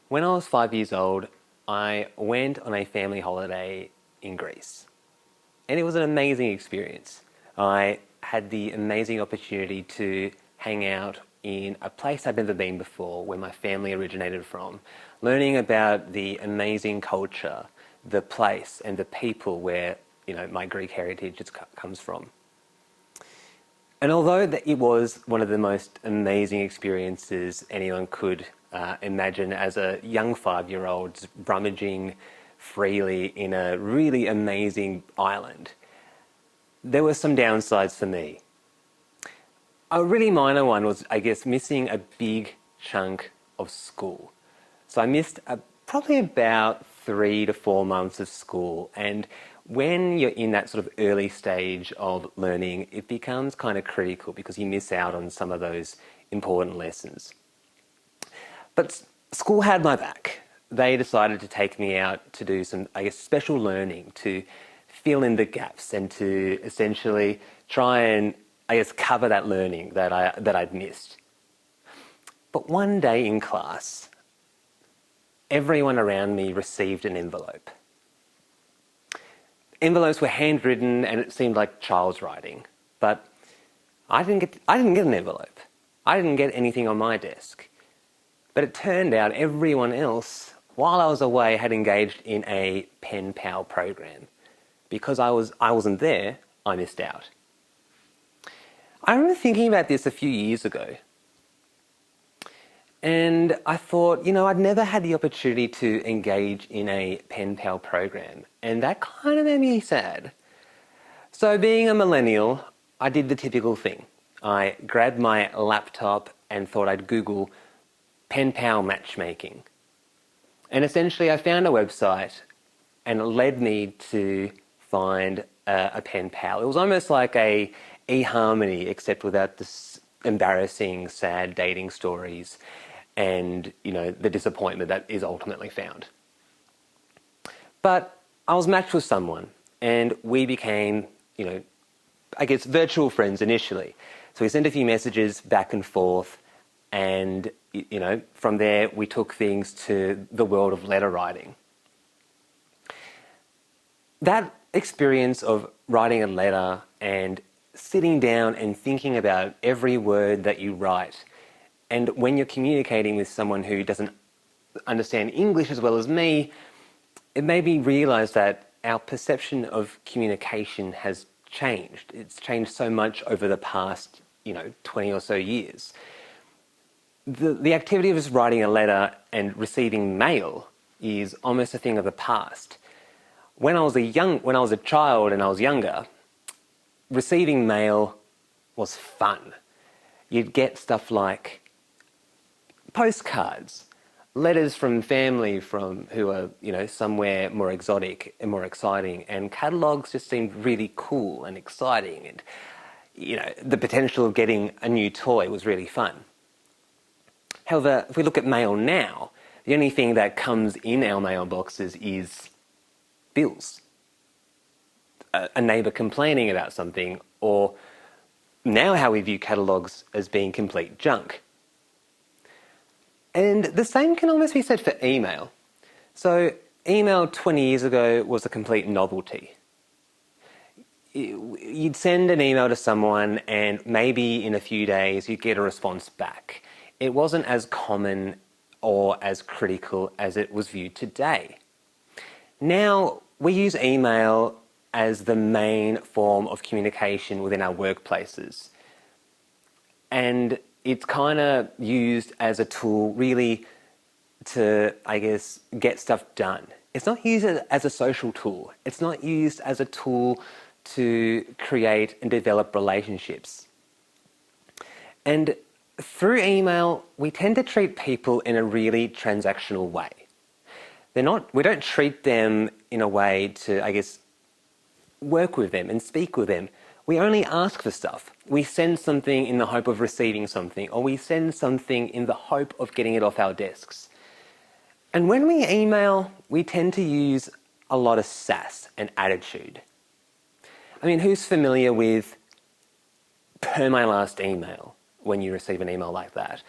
When I was 5 years old, I went on a family holiday in Greece. And it was an amazing experience. I had the amazing opportunity to hang out in a place I'd never been before, where my family originated from, learning about the amazing culture, the place and the people where, my Greek heritage comes from. And although it was one of the most amazing experiences anyone could imagine as a young 5-year-old rummaging freely in a really amazing island, there were some downsides for me. A really minor one was, missing a big chunk of school. So I missed probably about 3 to 4 months of school, and when you're in that sort of early stage of learning, it becomes kind of critical because you miss out on some of those important lessons. But school had my back. They decided to take me out to do some, special learning, to fill in the gaps and to essentially try and, cover that learning that I'd missed. But one day in class, everyone around me received an envelope. Envelopes were handwritten and it seemed like child's writing, but I didn't get an envelope. I didn't get anything on my desk. But it turned out everyone else, while I was away, had engaged in a pen pal program. Because I wasn't there, I missed out. I remember thinking about this a few years ago. And I thought, I'd never had the opportunity to engage in a pen pal program. And that kind of made me sad. So being a millennial, I did the typical thing. I grabbed my laptop and thought I'd Google pen pal matchmaking. And essentially I found a website and it led me to find a pen pal. It was almost like a eHarmony, except without the embarrassing, sad dating stories and, the disappointment that is ultimately found. But I was matched with someone and we became, virtual friends initially. So we sent a few messages back and forth, and, from there we took things to the world of letter writing. That experience of writing a letter and sitting down and thinking about every word that you write, and when you're communicating with someone who doesn't understand English as well as me, it made me realise that our perception of communication has changed. It's changed so much over the past, 20 or so years. The activity of just writing a letter and receiving mail is almost a thing of the past. When I was a child and I was younger, receiving mail was fun. You'd get stuff like postcards, letters from family who are, somewhere more exotic and more exciting, and catalogues just seemed really cool and exciting, and, the potential of getting a new toy was really fun. However, if we look at mail now, the only thing that comes in our mailboxes is bills. A neighbour complaining about something, or now how we view catalogues as being complete junk. And the same can almost be said for email. So email 20 years ago was a complete novelty. You'd send an email to someone and maybe in a few days you'd get a response back. It wasn't as common or as critical as it was viewed today. Now we use email as the main form of communication within our workplaces. And it's kind of used as a tool really to, get stuff done. It's not used as a social tool. It's not used as a tool to create and develop relationships. And through email, we tend to treat people in a really transactional way. We don't treat them in a way to, work with them and speak with them. We only ask for stuff. We send something in the hope of receiving something, or we send something in the hope of getting it off our desks. And when we email, we tend to use a lot of sass and attitude. Who's familiar with per my last email when you receive an email like that?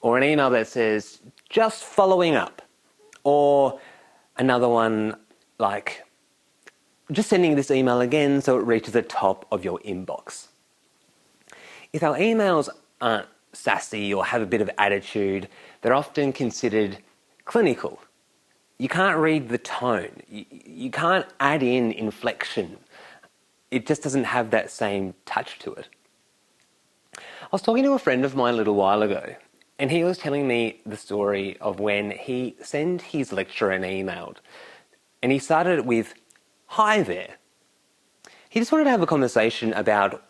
Or an email that says, just following up. Or another one like just sending this email again so it reaches the top of your inbox. If our emails aren't sassy or have a bit of attitude, they're often considered clinical. You can't read the tone. You can't add in inflection. It just doesn't have that same touch to it. I was talking to a friend of mine a little while ago, and he was telling me the story of when he sent his lecturer an email, and he started with, "Hi there." He just wanted to have a conversation about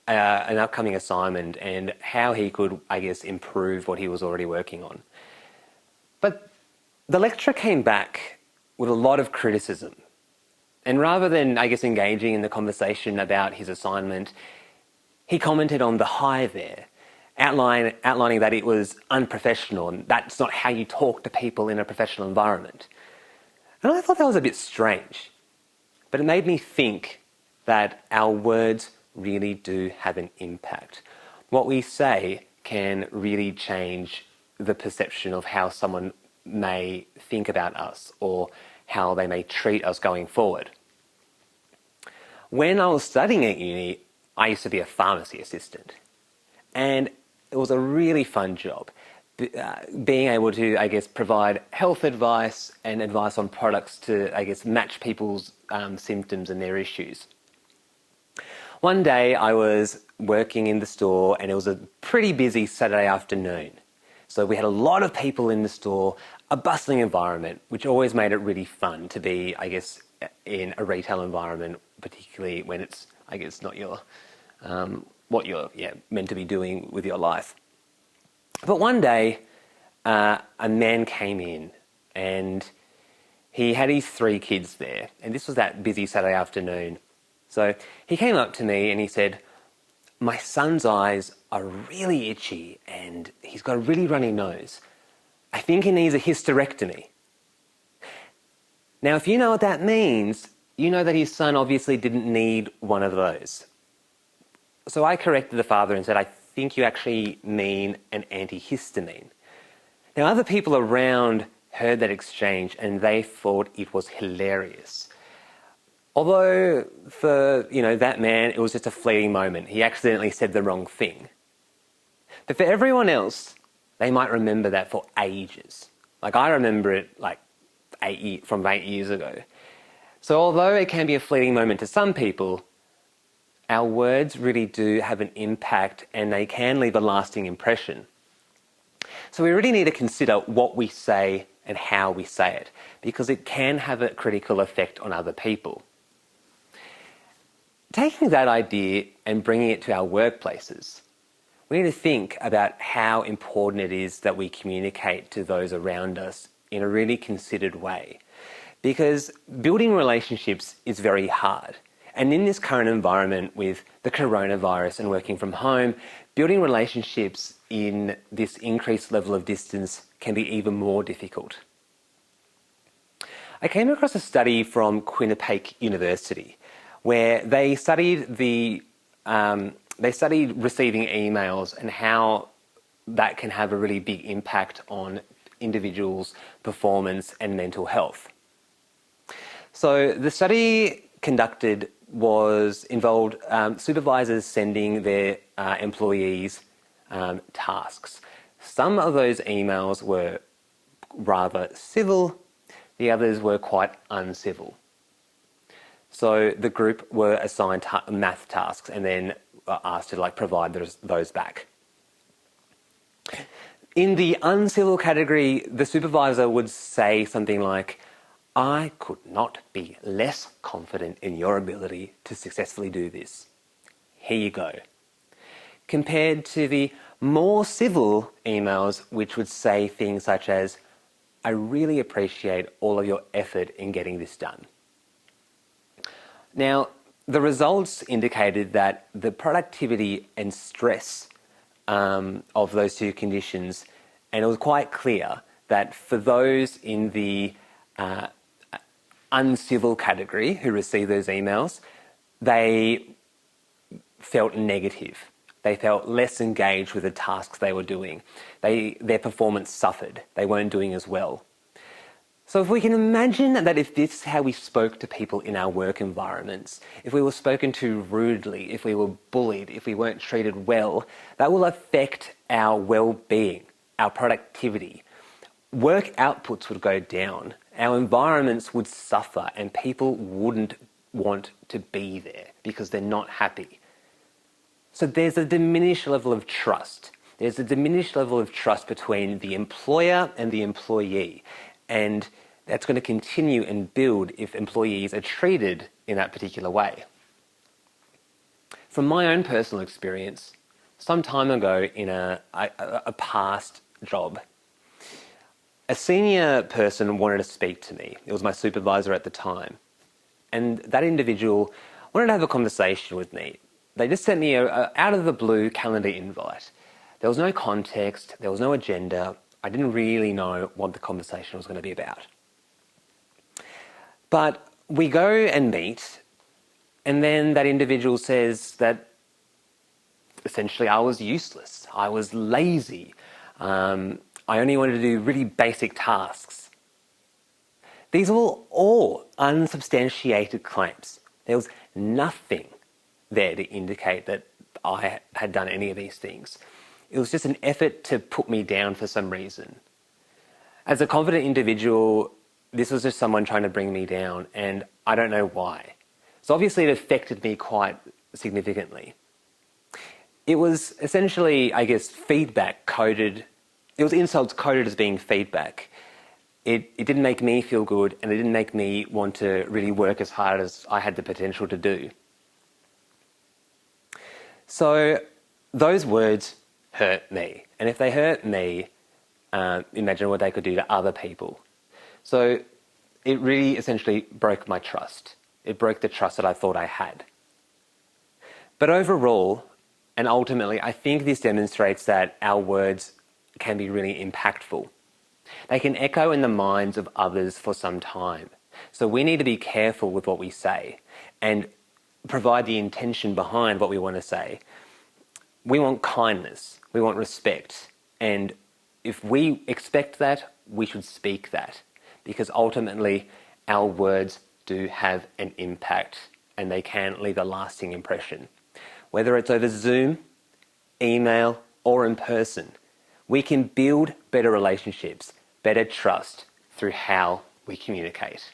an upcoming assignment and how he could, I guess, improve what he was already working on. But the lecturer came back with a lot of criticism. And rather than, I guess, engaging in the conversation about his assignment, he commented on the "hi there," outlining that it was unprofessional and that's not how you talk to people in a professional environment. And I thought that was a bit strange. But it made me think that our words really do have an impact. What we say can really change the perception of how someone may think about us or how they may treat us going forward. When I was studying at uni, I used to be a pharmacy assistant. And it was a really fun job, being able to, I guess, provide health advice and advice on products to, I guess, match people's symptoms and their issues. One day I was working in the store and it was a pretty busy Saturday afternoon. So we had a lot of people in the store, a bustling environment, which always made it really fun to be, I guess, in a retail environment, particularly when it's, I guess, not your what you're meant to be doing with your life. But one day, a man came in and he had his 3 kids there. And this was that busy Saturday afternoon. So he came up to me and he said, "My son's eyes are really itchy and he's got a really runny nose. I think he needs a hysterectomy." Now, if you know what that means, you know that his son obviously didn't need one of those. So I corrected the father and said, "I think you actually mean an antihistamine." Now, other people around heard that exchange and they thought it was hilarious. Although for, that man, it was just a fleeting moment. He accidentally said the wrong thing. But for everyone else, they might remember that for ages. Like I remember it from 8 years ago. So although it can be a fleeting moment to some people, our words really do have an impact and they can leave a lasting impression. So we really need to consider what we say and how we say it, because it can have a critical effect on other people. Taking that idea and bringing it to our workplaces, we need to think about how important it is that we communicate to those around us in a really considered way. Because building relationships is very hard. And in this current environment with the coronavirus and working from home, building relationships in this increased level of distance can be even more difficult. I came across a study from Quinnipiac University where they studied receiving emails and how that can have a really big impact on individuals' performance and mental health. So the study conducted involved supervisors sending their employees tasks. Some of those emails were rather civil, the others were quite uncivil. So the group were assigned math tasks and then asked to provide those back. In the uncivil category, the supervisor would say something like, "I could not be less confident in your ability to successfully do this. Here you go." Compared to the more civil emails, which would say things such as, "I really appreciate all of your effort in getting this done." Now, the results indicated that the productivity and stress of those two conditions, and it was quite clear that for those in the uncivil category who received those emails, they felt negative. They felt less engaged with the tasks they were doing. Their performance suffered. They weren't doing as well. So if we can imagine that if this is how we spoke to people in our work environments, if we were spoken to rudely, if we were bullied, if we weren't treated well, that will affect our well-being, our productivity. Work outputs would go down, our environments would suffer, and people wouldn't want to be there because they're not happy. So there's a diminished level of trust. There's a diminished level of trust between the employer and the employee. And that's going to continue and build if employees are treated in that particular way. From my own personal experience, some time ago in a past job, a senior person wanted to speak to me. It was my supervisor at the time. And that individual wanted to have a conversation with me. They just sent me a out of the blue calendar invite. There was no context, there was no agenda. I didn't really know what the conversation was going to be about. But we go and meet, and then that individual says that essentially I was useless, I was lazy, I only wanted to do really basic tasks. These were all unsubstantiated claims. There was nothing there to indicate that I had done any of these things. It was just an effort to put me down for some reason. As a confident individual, this was just someone trying to bring me down, and I don't know why. So obviously it affected me quite significantly. It was essentially, I guess, feedback coded. It was insults coded as being feedback. It didn't make me feel good, and it didn't make me want to really work as hard as I had the potential to do. So those words hurt me. And if they hurt me, imagine what they could do to other people. So it really essentially broke my trust. It broke the trust that I thought I had. But overall, and ultimately, I think this demonstrates that our words can be really impactful. They can echo in the minds of others for some time. So we need to be careful with what we say and provide the intention behind what we want to say. We want kindness, we want respect, and if we expect that, we should speak that, because ultimately our words do have an impact and they can leave a lasting impression. Whether it's over Zoom, email, or in person, we can build better relationships, better trust through how we communicate.